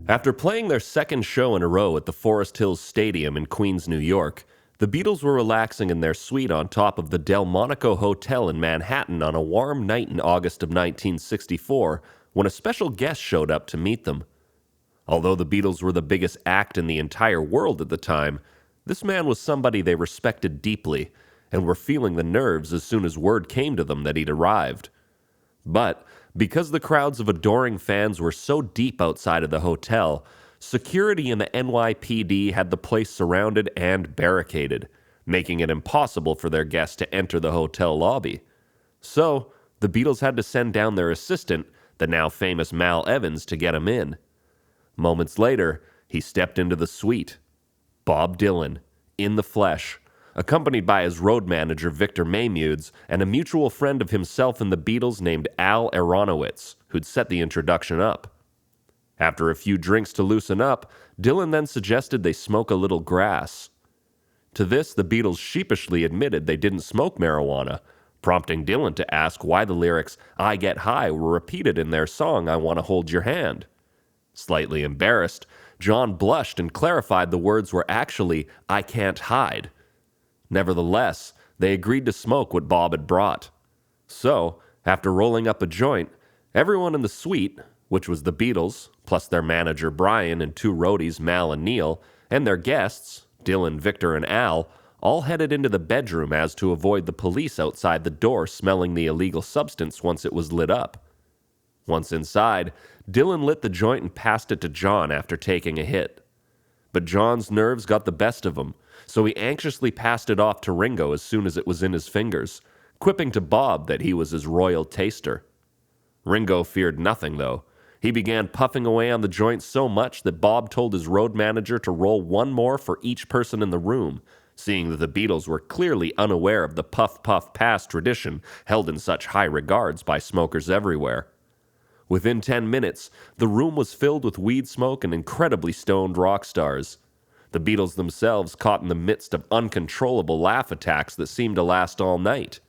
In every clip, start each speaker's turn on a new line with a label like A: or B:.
A: After playing their second show in a row at the Forest Hills Stadium in Queens, New York, the Beatles were relaxing in their suite on top of the Delmonico Hotel in Manhattan on a warm night in August of 1964 when a special guest showed up to meet them. Although the Beatles were the biggest act in the entire world at the time, this man was somebody they respected deeply and were feeling the nerves as soon as word came to them that he'd arrived. But because the crowds of adoring fans were so deep outside of the hotel, security in the NYPD had the place surrounded and barricaded, making it impossible for their guests to enter the hotel lobby. So, the Beatles had to send down their assistant, the now famous Mal Evans, to get him in. Moments later, he stepped into the suite. Bob Dylan, in the flesh, accompanied by his road manager Victor Maymudes and a mutual friend of himself and the Beatles named Al Aronowitz, who'd set the introduction up. After a few drinks to loosen up, Dylan then suggested they smoke a little grass. To this, the Beatles sheepishly admitted they didn't smoke marijuana, prompting Dylan to ask why the lyrics "I Get High" were repeated in their song "I Want to Hold Your Hand." Slightly embarrassed, John blushed and clarified the words were actually "I can't hide." Nevertheless, they agreed to smoke what Bob had brought. So, after rolling up a joint, everyone in the suite, which was the Beatles, plus their manager Brian and two roadies Mal and Neil, and their guests, Dylan, Victor, and Al, all headed into the bedroom as to avoid the police outside the door smelling the illegal substance once it was lit up. Once inside, Dylan lit the joint and passed it to John after taking a hit. But John's nerves got the best of him, so he anxiously passed it off to Ringo as soon as it was in his fingers, quipping to Bob that he was his royal taster. Ringo feared nothing, though. He began puffing away on the joint so much that Bob told his road manager to roll one more for each person in the room, seeing that the Beatles were clearly unaware of the puff-puff-pass tradition held in such high regards by smokers everywhere. Within 10 minutes, the room was filled with weed smoke and incredibly stoned rock stars. The Beatles themselves caught in the midst of uncontrollable laugh attacks that seemed to last all night.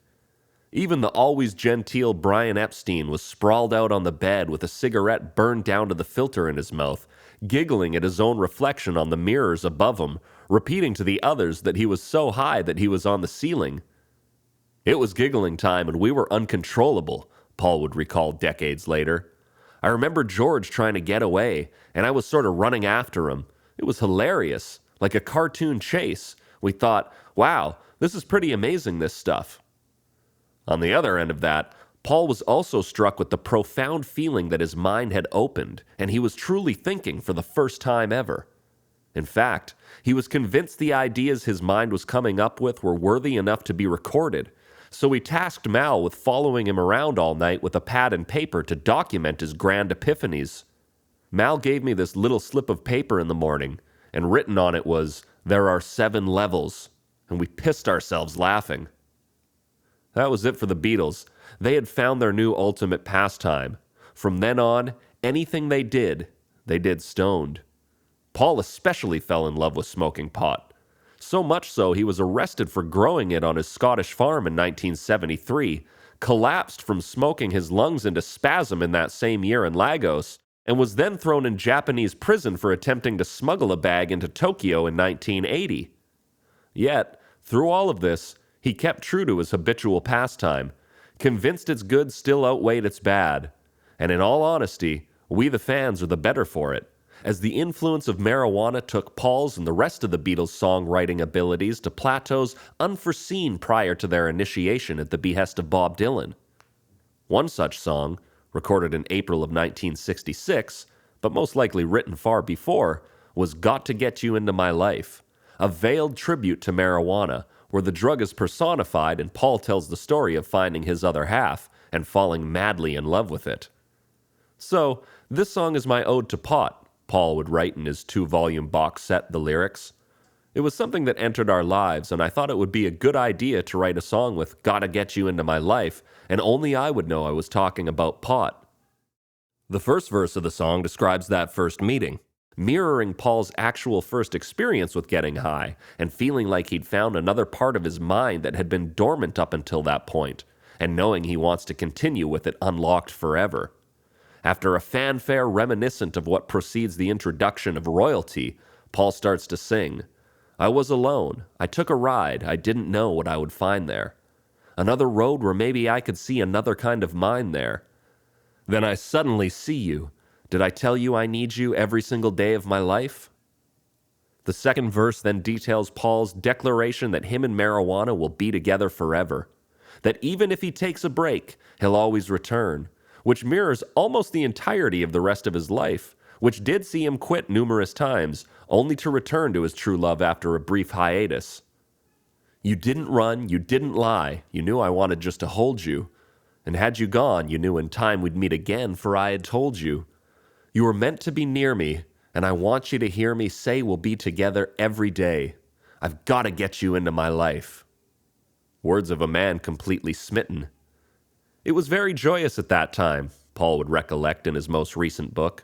A: Even the always genteel Brian Epstein was sprawled out on the bed with a cigarette burned down to the filter in his mouth, giggling at his own reflection on the mirrors above him, repeating to the others that he was so high that he was on the ceiling. "It was giggling time and we were uncontrollable," Paul would recall decades later. "I remember George trying to get away, and I was sort of running after him. It was hilarious, like a cartoon chase. We thought, wow, this is pretty amazing, this stuff." On the other end of that, Paul was also struck with the profound feeling that his mind had opened, and he was truly thinking for the first time ever. In fact, he was convinced the ideas his mind was coming up with were worthy enough to be recorded, so he tasked Mal with following him around all night with a pad and paper to document his grand epiphanies. Mal gave me this little slip of paper in the morning, and written on it was, "There are 7 levels," and we pissed ourselves laughing. That was it for the Beatles. They had found their new ultimate pastime. From then on, anything they did stoned. Paul especially fell in love with smoking pot. So much so he was arrested for growing it on his Scottish farm in 1973, collapsed from smoking his lungs into spasm in that same year in Lagos, and was then thrown in Japanese prison for attempting to smuggle a bag into Tokyo in 1980. Yet, through all of this, he kept true to his habitual pastime, convinced its good still outweighed its bad. And in all honesty, we the fans are the better for it, as the influence of marijuana took Paul's and the rest of the Beatles' songwriting abilities to plateaus unforeseen prior to their initiation at the behest of Bob Dylan. One such song, recorded in April of 1966, but most likely written far before, was "Got to Get You Into My Life," a veiled tribute to marijuana, where the drug is personified and Paul tells the story of finding his other half and falling madly in love with it. So, this song is my ode to pot, Paul would write in his 2-volume box set, The Lyrics. It was something that entered our lives, and I thought it would be a good idea to write a song with "Gotta Get You Into My Life," and only I would know I was talking about pot. The first verse of the song describes that first meeting, mirroring Paul's actual first experience with getting high, and feeling like he'd found another part of his mind that had been dormant up until that point, and knowing he wants to continue with it unlocked forever. After a fanfare reminiscent of what precedes the introduction of royalty, Paul starts to sing. I was alone. I took a ride. I didn't know what I would find there. Another road where maybe I could see another kind of mind there. Then I suddenly see you. Did I tell you I need you every single day of my life? The second verse then details Paul's declaration that him and marijuana will be together forever. That even if he takes a break, he'll always return, which mirrors almost the entirety of the rest of his life, which did see him quit numerous times, only to return to his true love after a brief hiatus. You didn't run, you didn't lie, you knew I wanted just to hold you. And had you gone, you knew in time we'd meet again, for I had told you. You were meant to be near me, and I want you to hear me say we'll be together every day. I've got to get you into my life. Words of a man completely smitten. It was very joyous at that time, Paul would recollect in his most recent book.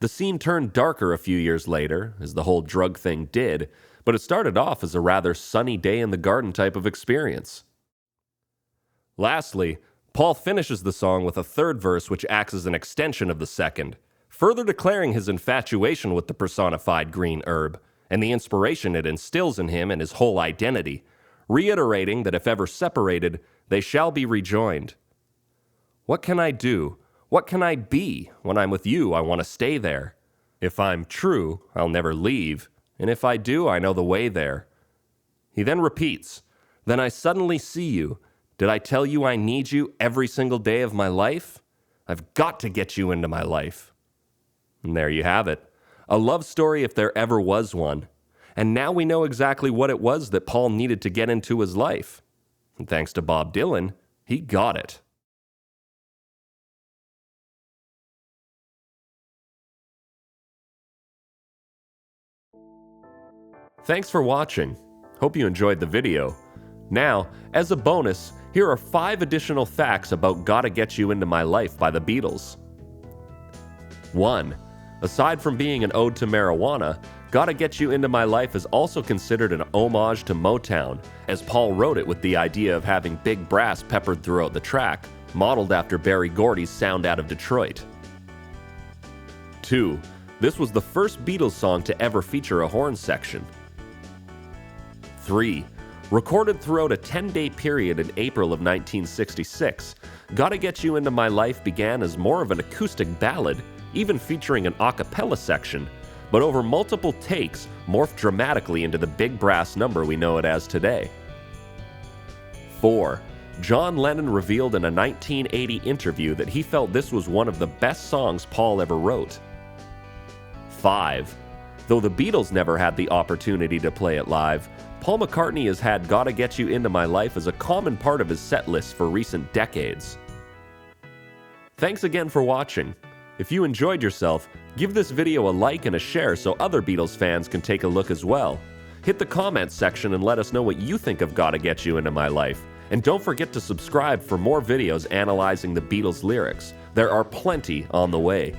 A: The scene turned darker a few years later, as the whole drug thing did, but it started off as a rather sunny day in the garden type of experience. Lastly, Paul finishes the song with a third verse which acts as an extension of the second, further declaring his infatuation with the personified green herb, and the inspiration it instills in him and his whole identity, reiterating that if ever separated, they shall be rejoined. What can I do? What can I be? When I'm with you, I want to stay there. If I'm true, I'll never leave, and if I do, I know the way there. He then repeats, Then I suddenly see you. Did I tell you I need you every single day of my life? I've got to get you into my life. And there you have it. A love story if there ever was one. And now we know exactly what it was that Paul needed to get into his life. And thanks to Bob Dylan, he got it. Thanks for watching. Hope you enjoyed the video. Now, as a bonus, here are 5 additional facts about Gotta Get You Into My Life by the Beatles. 1. Aside from being an ode to marijuana, Gotta Get You Into My Life is also considered an homage to Motown, as Paul wrote it with the idea of having big brass peppered throughout the track, modeled after Berry Gordy's Sound Out of Detroit. 2. This was the first Beatles song to ever feature a horn section. 3. Recorded throughout a 10-day period in April of 1966, Gotta Get You Into My Life began as more of an acoustic ballad, even featuring an a cappella section, but over multiple takes morphed dramatically into the big brass number we know it as today. 4. John Lennon revealed in a 1980 interview that he felt this was one of the best songs Paul ever wrote. 5. Though the Beatles never had the opportunity to play it live, Paul McCartney has had Gotta Get You Into My Life as a common part of his set list for recent decades. Thanks again for watching. If you enjoyed yourself, give this video a like and a share so other Beatles fans can take a look as well. Hit the comments section and let us know what you think of Gotta Get You Into My Life. And don't forget to subscribe for more videos analyzing the Beatles lyrics. There are plenty on the way.